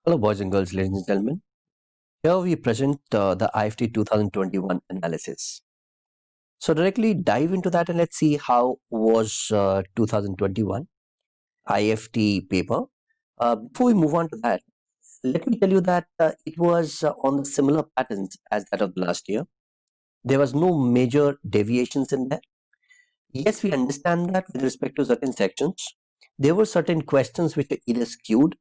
Hello, boys and girls, ladies and gentlemen. Here we present the IFT 2021 analysis. So directly dive into that and let's see how was 2021 IFT paper. Before we move on to that, let me tell you that it was on the similar patterns as that of the last year. There was no major deviations in there. Yes, we understand that with respect to certain sections, there were certain questions which were either skewed,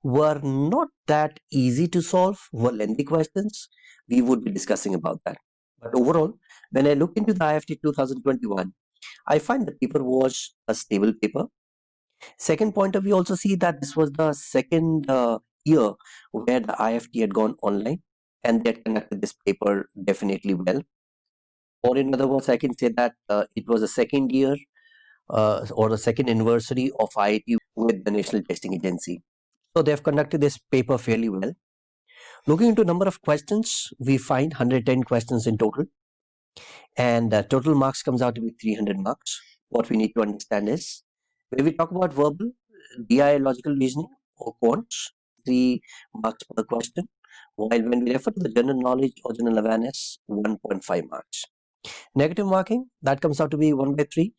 were not that easy to solve, were lengthy questions. We would be discussing about that. But overall, when I look into the IFT 2021, I find the paper was a stable paper. Second point of view, also see that this was the second year where the IFT had gone online and they had conducted this paper definitely well. Or in other words, I can say that it was the second year or the second anniversary of IIT with the National Testing Agency. So they have conducted this paper fairly well. Looking into number of questions, we find 110 questions in total, and total marks comes out to be 300 marks. What we need to understand is when we talk about verbal, DI, logical reasoning, or quants, 3 marks per question. While when we refer to the general knowledge or general awareness, 1.5 marks. Negative marking, that comes out to be 1 by 3.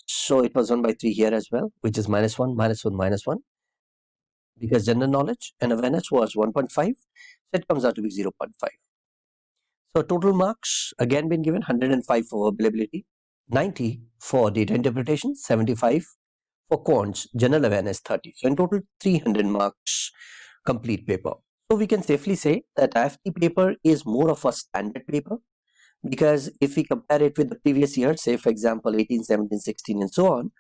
So it was 1 by 3 here as well, which is minus 1, minus 1, minus 1. Because general knowledge and awareness was 1.5, so it comes out to be 0.5. So total marks again been given 105 for verbal ability, 90 for data interpretation, 75 for quants, general awareness 30. So in total 300 marks complete paper. So we can safely say that IFT paper is more of a standard paper, because if we compare it with the previous year, say for example 18, 17, 16 and so on,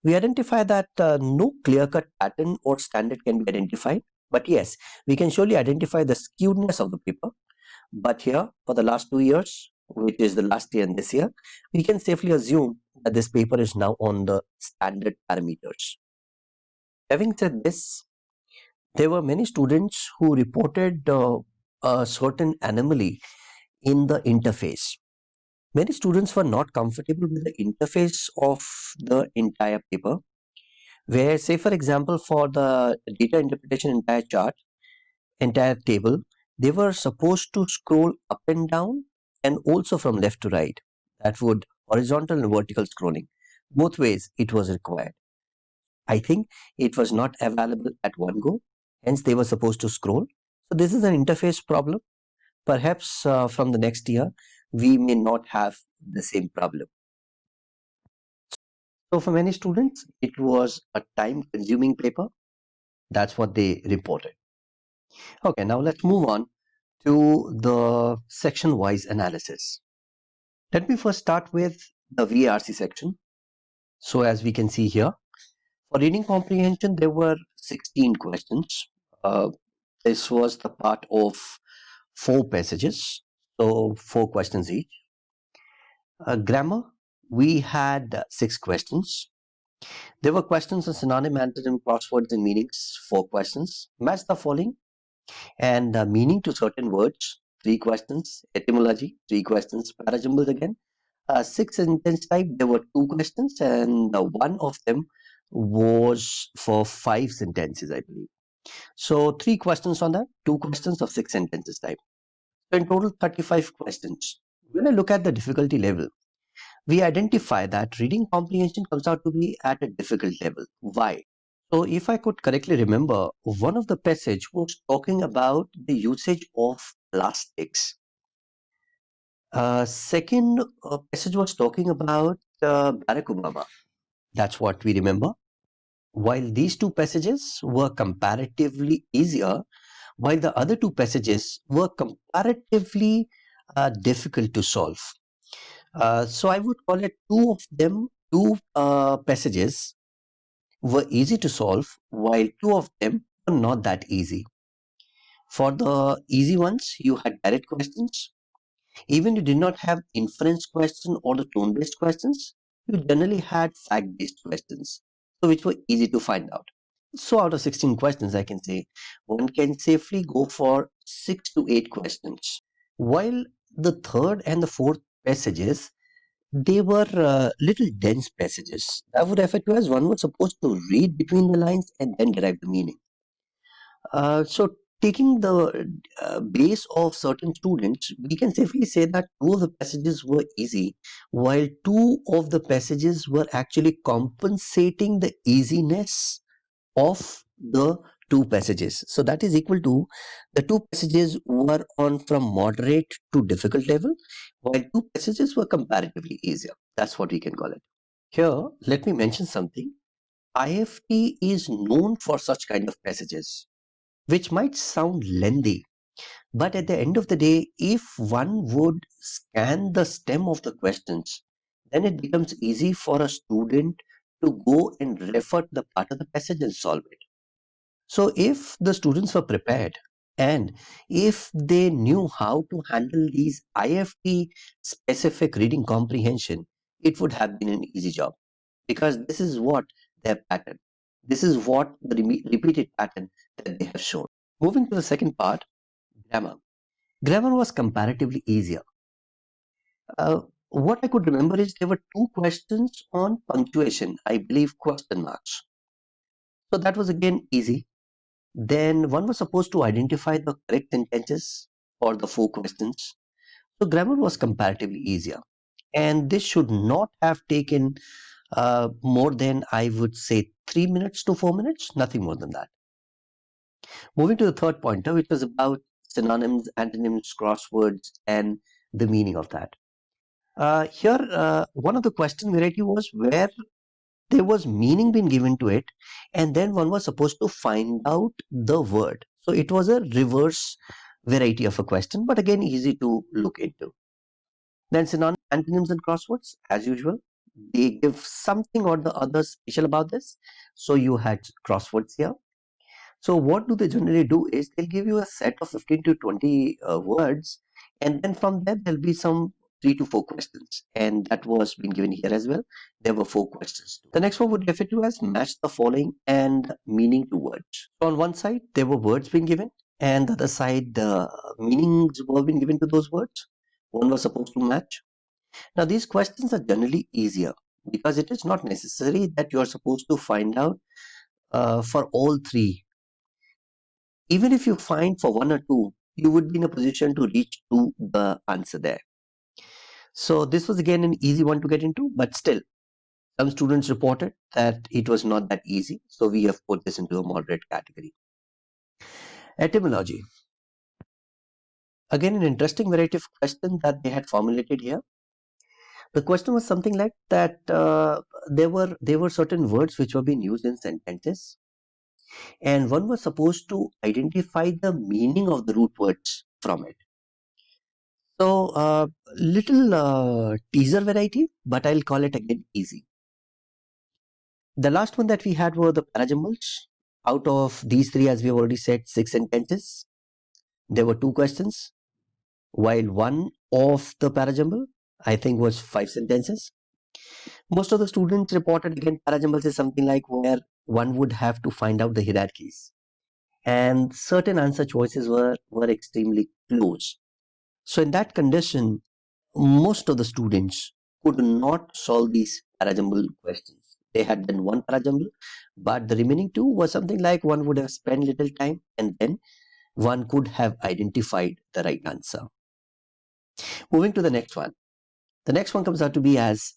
we identify that no clear-cut pattern or standard can be identified. But yes, we can surely identify the skewedness of the paper. But here, for the last 2 years, which is the last year and this year, we can safely assume that this paper is now on the standard parameters. Having said this, there were many students who reported a certain anomaly in the interface. Many students were not comfortable with the interface of the entire paper, where say for example for the data interpretation entire chart, entire table, they were supposed to scroll up and down and also from left to right. That would horizontal and vertical scrolling. Both ways it was required. I think it was not available at one go, hence they were supposed to scroll. So this is an interface problem. Perhaps from the next year we may not have the same problem. So for many students it was a time consuming paper. That's what they reported. Okay, now let's move on to the section-wise analysis. Let me first start with the VARC section. So as we can see here, for reading comprehension, there were 16 questions. This was the part of 4 passages, so 4 questions each. Grammar, we had 6 questions. There were questions on synonym, antonym, crosswords, and meanings, 4 questions. Match the following and meaning to certain words, 3 questions. Etymology, 3 questions. Parajumbles again, 6 sentence type, there were 2 questions, and one of them was for 5 sentences, I believe. So 3 questions on that, 2 questions of 6 sentences type. So in total 35 questions. When I look at the difficulty level, we identify that reading comprehension comes out to be at a difficult level. Why? So if I could correctly remember, one of the passage was talking about the usage of plastics. Second passage was talking about Barack Obama. That's what we remember. While these 2 passages were comparatively easier, while the other 2 passages were comparatively difficult to solve. So I would call it 2 of them, 2 passages were easy to solve, while 2 of them were not that easy. For the easy ones, you had direct questions. Even you did not have inference question or the tone-based questions, you generally had fact-based questions, so which were easy to find out. So out of 16 questions, I can say one can safely go for 6 to 8 questions. While the third and the fourth passages, they were little dense passages. I would refer to as one was supposed to read between the lines and then derive the meaning. So taking the base of certain students, we can safely say that two of the passages were easy, while two of the passages were actually compensating the easiness of the two passages. So that is equal to the two passages were on from moderate to difficult level, while two passages were comparatively easier. That's what we can call it. Here, let me mention something. IFT is known for such kind of passages, which might sound lengthy, but at the end of the day, if one would scan the stem of the questions, then it becomes easy for a student to go and refer to the part of the passage and solve it. So if the students were prepared and if they knew how to handle these IFT specific reading comprehension, it would have been an easy job, because this is what their pattern, this is what the repeated pattern that they have shown. Moving to the second part, grammar. Grammar was comparatively easier. What I could remember is there were two questions on punctuation, I believe question marks. So that was again easy. Then one was supposed to identify the correct sentences for the four questions. So grammar was comparatively easier. And this should not have taken more than, I would say, 3 minutes to 4 minutes, nothing more than that. Moving to the third pointer, which was about synonyms, antonyms, crosswords, and the meaning of that. Here, one of the question variety was where there was meaning being given to it, and then one was supposed to find out the word. So it was a reverse variety of a question, but again easy to look into. Then synonyms, antonyms, and crosswords, as usual, they give something or the other special about this. So you had crosswords here. So what do they generally do is they'll give you a set of 15 to 20 words, and then from there there'll be some 3 to 4 questions, and that was being given here as well. There were 4 questions. The next one would refer to as match the following and meaning to words. So on one side there were words being given, and the other side the meanings were being given to those words. One was supposed to match. Now these questions are generally easier because it is not necessary that you are supposed to find out for all three. Even if you find for one or two, you would be in a position to reach to the answer there. So this was again an easy one to get into, but still some students reported that it was not that easy. So we have put this into a moderate category. Etymology. Again, an interesting variety of question that they had formulated here. The question was something like that there were certain words which were being used in sentences, and one was supposed to identify the meaning of the root words from it. So, little teaser variety, but I'll call it again easy. The last one that we had were the parajumbles. Out of these three, as we have already said, 6 sentences. There were 2 questions, while one of the parajumble, I think, was 5 sentences. Most of the students reported again parajumbles is something like where one would have to find out the hierarchies, and certain answer choices were extremely close. So in that condition, most of the students could not solve these parajumble questions. They had done one parajumble, but the remaining two was something like one would have spent little time and then one could have identified the right answer. Moving to the next one. The next one comes out to be as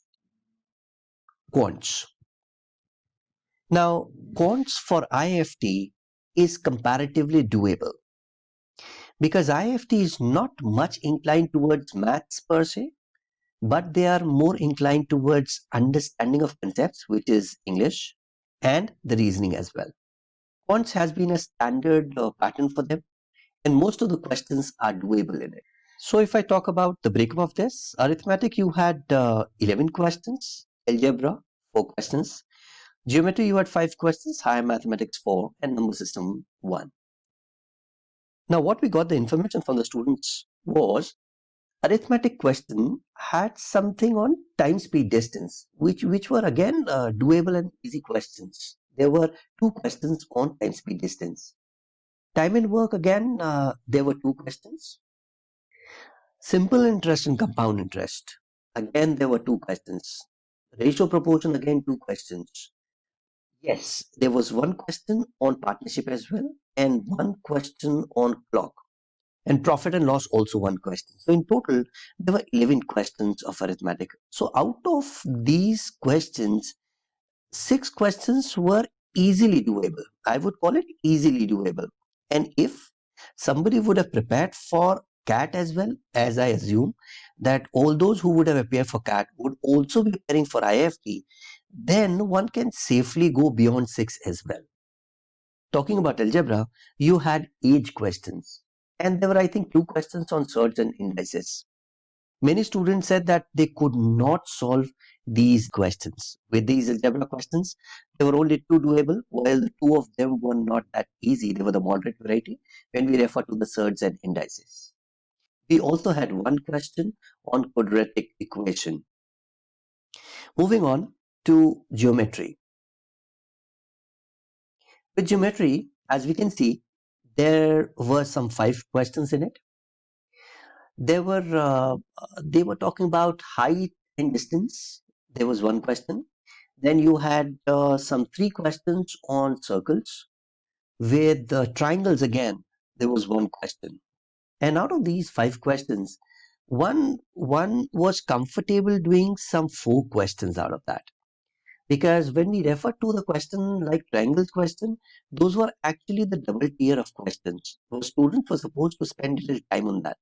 quants. Now, quants for IFT is comparatively doable because IFT is not much inclined towards maths per se, but they are more inclined towards understanding of concepts, which is English, and the reasoning as well. Quants has been a standard pattern for them, and most of the questions are doable in it. So if I talk about the breakup of this, arithmetic you had 11 questions, algebra 4 questions, geometry you had 5 questions, higher mathematics 4, and number system 1. Now what we got the information from the students was arithmetic question had something on time, speed, distance, which were again doable and easy questions. There were 2 questions on time, speed, distance. Time and work again, there were 2 questions. Simple interest and compound interest, again there were 2 questions. Ratio proportion, again 2 questions. Yes, there was one question on partnership as well, and one question on clock. And profit and loss also one question. So in total, there were 11 questions of arithmetic. So out of these questions, 6 questions were easily doable. I would call it easily doable. And if somebody would have prepared for CAT as well, as I assume that all those who would have appeared for CAT would also be preparing for IFT, then one can safely go beyond 6 as well. Talking about algebra, you had age questions, and there were, I think, 2 questions on surds and indices. Many students said that they could not solve these questions. With these algebra questions, there were only 2 doable, while the 2 of them were not that easy. They were the moderate variety when we refer to the surds and indices. We also had one question on quadratic equation. Moving on to geometry. With geometry, as we can see, there were some 5 questions in it. They were talking about height and distance. There was one question. Then you had some 3 questions on circles. With the triangles again, there was one question. And out of these 5 questions, one was comfortable doing some 4 questions out of that. Because when we refer to the question like triangles question, those were actually the double tier of questions. Those students were supposed to spend a little time on that.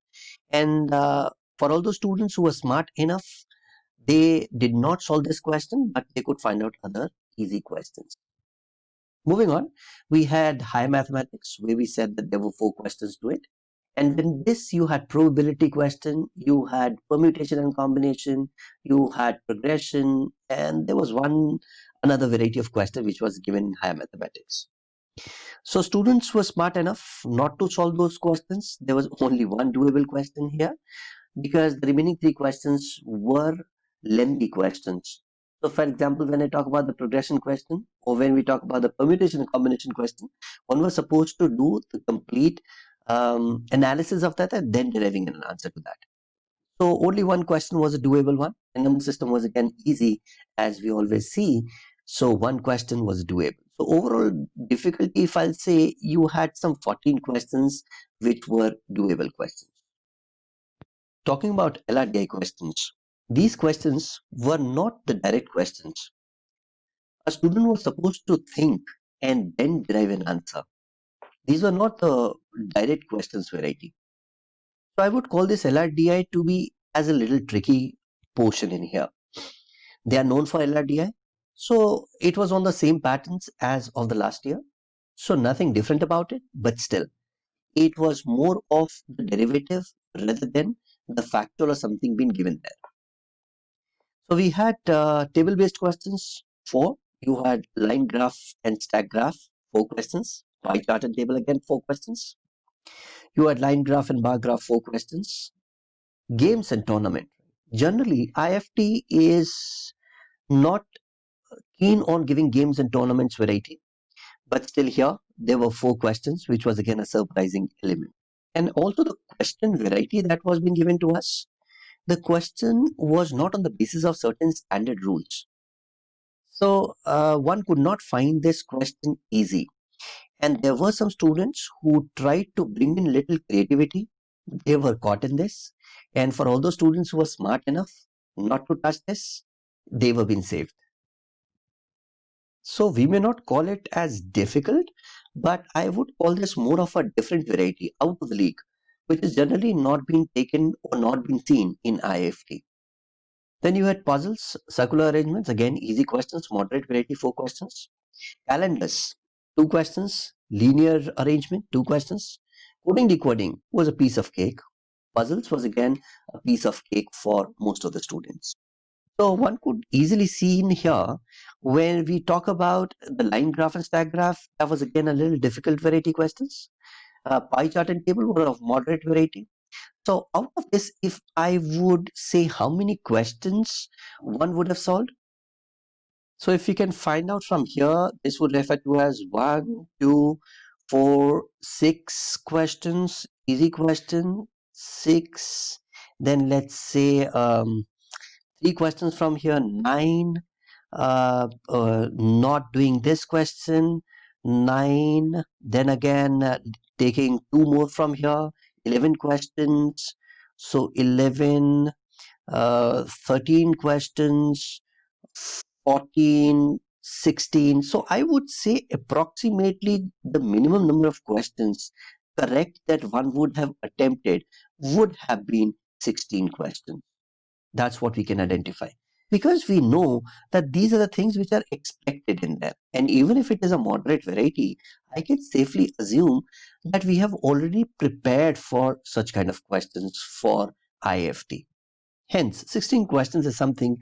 And for all those students who were smart enough, they did not solve this question, but they could find out other easy questions. Moving on, we had higher mathematics, where we said that there were 4 questions to it. And in this, you had probability question, you had permutation and combination, you had progression, and there was another variety of question which was given in higher mathematics. So students were smart enough not to solve those questions. There was only one doable question here, because the remaining 3 questions were lengthy questions. So, for example, when I talk about the progression question, or when we talk about the permutation and combination question, one was supposed to do the complete analysis of that and then deriving an answer to that. So, only one question was a doable one, and number system was again easy, as we always see. So, one question was doable. So, overall difficulty, if I'll say, you had some 14 questions which were doable questions. Talking about LRDI questions, these questions were not the direct questions. A student was supposed to think and then derive an answer. These were not the direct questions variety. So I would call this LRDI to be as a little tricky portion in here. They are known for LRDI. So it was on the same patterns as of the last year. So nothing different about it, but still, it was more of the derivative rather than the factor or something being given there. So we had table-based questions, 4. You had line graph and stack graph, 4 questions. Pie chart and table again, 4 questions. You had line graph and bar graph, 4 questions. Games and tournament. Generally, IFT is not keen on giving games and tournaments variety, but still here there were 4 questions, which was again a surprising element. And also the question variety that was being given to us. The question was not on the basis of certain standard rules. So one could not find this question easy. And there were some students who tried to bring in little creativity. They were caught in this. And for all those students who were smart enough not to touch this, they were being saved. So we may not call it as difficult, but I would call this more of a different variety out of the league, which is generally not being taken or not being seen in IFT. Then you had puzzles, circular arrangements, again easy questions, moderate variety, 4 questions. Calendars, 2 questions. Linear arrangement, 2 questions. Coding decoding was a piece of cake. Puzzles was again a piece of cake for most of the students. So one could easily see in here, when we talk about the line graph and stack graph, that was again a little difficult variety questions. Pie chart and table were of moderate variety. So out of this, if I would say how many questions one would have solved, so if we can find out from here, this would refer to as 1, 2, 4, 6 questions, easy question, 6, then let's say 3 questions from here, 9, not doing this question, 9, then again taking 2 more from here, 11 questions. So 11, 13 questions, 14, 16. So I would say approximately the minimum number of questions correct that one would have attempted would have been 16 questions. That's what we can identify. Because we know that these are the things which are expected in them. And even if it is a moderate variety, I can safely assume that we have already prepared for such kind of questions for IFT. Hence, 16 questions is something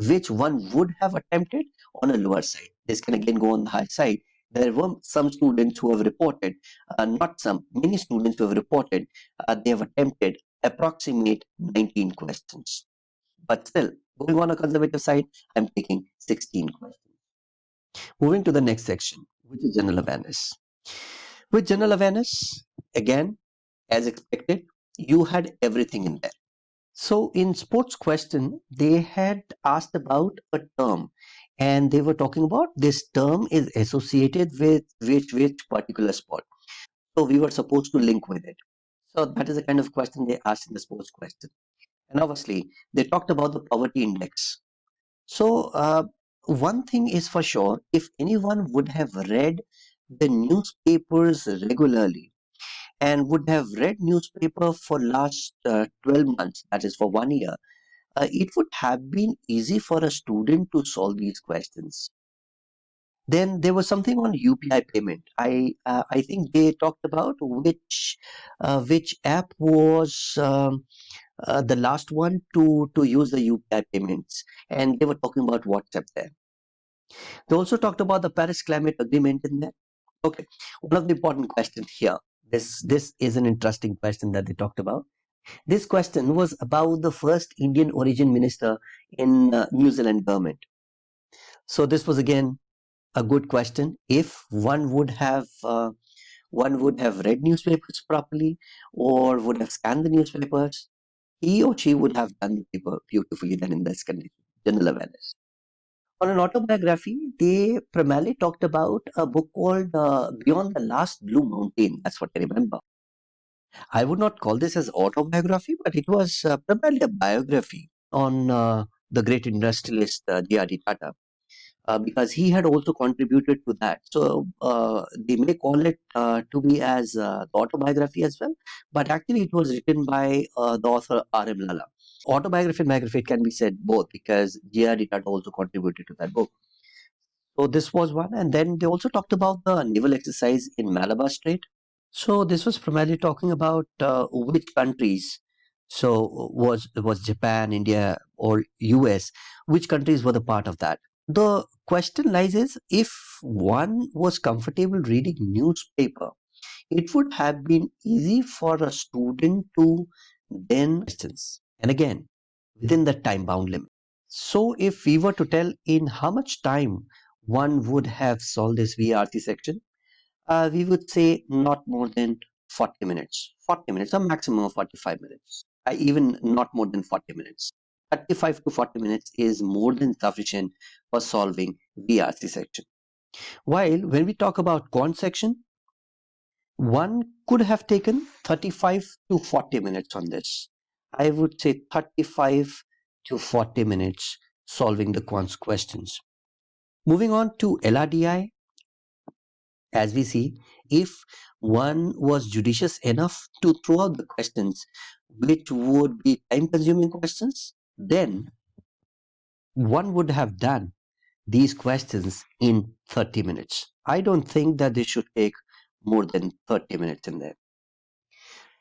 which one would have attempted on a lower side. This can again go on the high side. There were some students who have reported, not some, many students who have reported they have attempted approximate 19 questions. But still, going on a conservative side, I'm taking 16 questions. Moving to the next section, which is general awareness. With general awareness, again, as expected, you had everything in there. So in sports question, they had asked about a term and they were talking about this term is associated with which particular sport. So we were supposed to link with it. So that is the kind of question they asked in the sports question. And obviously, they talked about the poverty index. So one thing is for sure, if anyone would have read the newspapers regularly and would have read newspaper for last 12 months, that is for 1 year, it would have been easy for a student to solve these questions. Then there was something on UPI payment. I think they talked about which app was the last one to use the UPI payments, and they were talking about WhatsApp there. They also talked about the Paris Climate Agreement in there. Okay, one of the important questions here. This is an interesting question that they talked about. This question was about the first Indian origin minister in New Zealand government. So this was again a good question. If one would have read newspapers properly or would have scanned the newspapers, he or she would have done the paper beautifully then in this condition. General awareness. On an autobiography, they primarily talked about a book called Beyond the Last Blue Mountain. That's what I remember. I would not call this as autobiography, but it was primarily a biography on the great industrialist J.R.D. Tata, because he had also contributed to that. So they may call it to be as the autobiography as well, but actually it was written by the author R.M. Lalla. Autobiography and biography, it can be said both because J.R.D. Tata also contributed to that book. So this was one, and then they also talked about the naval exercise in Malabar Strait. So this was primarily talking about which countries. So was Japan, India, or US? Which countries were the part of that? The question lies is if one was comfortable reading newspaper, it would have been easy for a student to then questions and again within the time bound limit. So if we were to tell in how much time one would have solved this VRT section, we would say not more than 40 minutes. 40 minutes, a maximum of 45 minutes. Even not more than 40 minutes. 35 to 40 minutes is more than sufficient for solving VRC section. While when we talk about quant section, one could have taken 35 to 40 minutes on this. I would say 35 to 40 minutes solving the quant questions. Moving on to LRDI, as we see, if one was judicious enough to throw out the questions which would be time consuming questions, then one would have done these questions in 30 minutes. I don't think that they should take more than 30 minutes in there.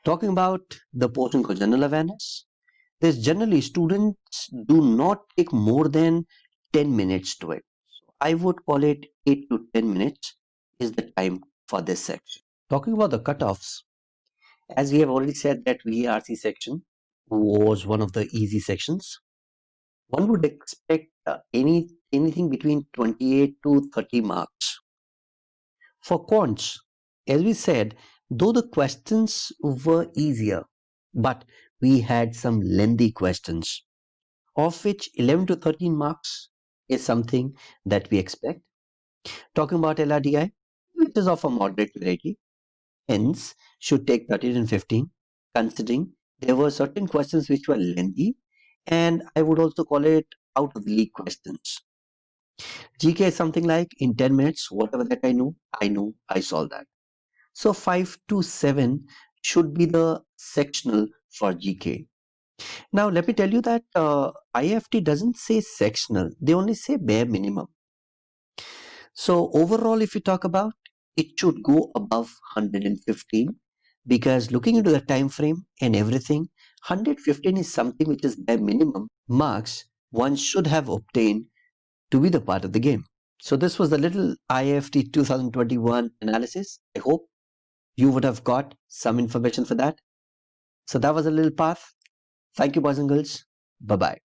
Talking about the portion called general awareness, there's generally students do not take more than 10 minutes to it. So I would call it 8 to 10 minutes is the time for this section. Talking about the cutoffs, as we have already said that VRC section was one of the easy sections. One would expect anything between 28 to 30 marks. For quants, as we said, though the questions were easier, but we had some lengthy questions, of which 11 to 13 marks is something that we expect. Talking about LRDI, which is of a moderate variety, hence should take 13 and 15, considering there were certain questions which were lengthy, and I would also call it out of the league questions. GK is something like in 10 minutes, whatever that I solve that. So 5 to 7 should be the sectional for GK. Now, let me tell you that IFT doesn't say sectional, they only say bare minimum. So, overall, if you talk about it, should go above 115 because looking into the time frame and everything, 115 is something which is bare minimum marks one should have obtained to be the part of the game. So, this was the little IFT 2021 analysis. I hope you would have got some information for that. So, that was a little path. Thank you, boys and girls. Bye bye.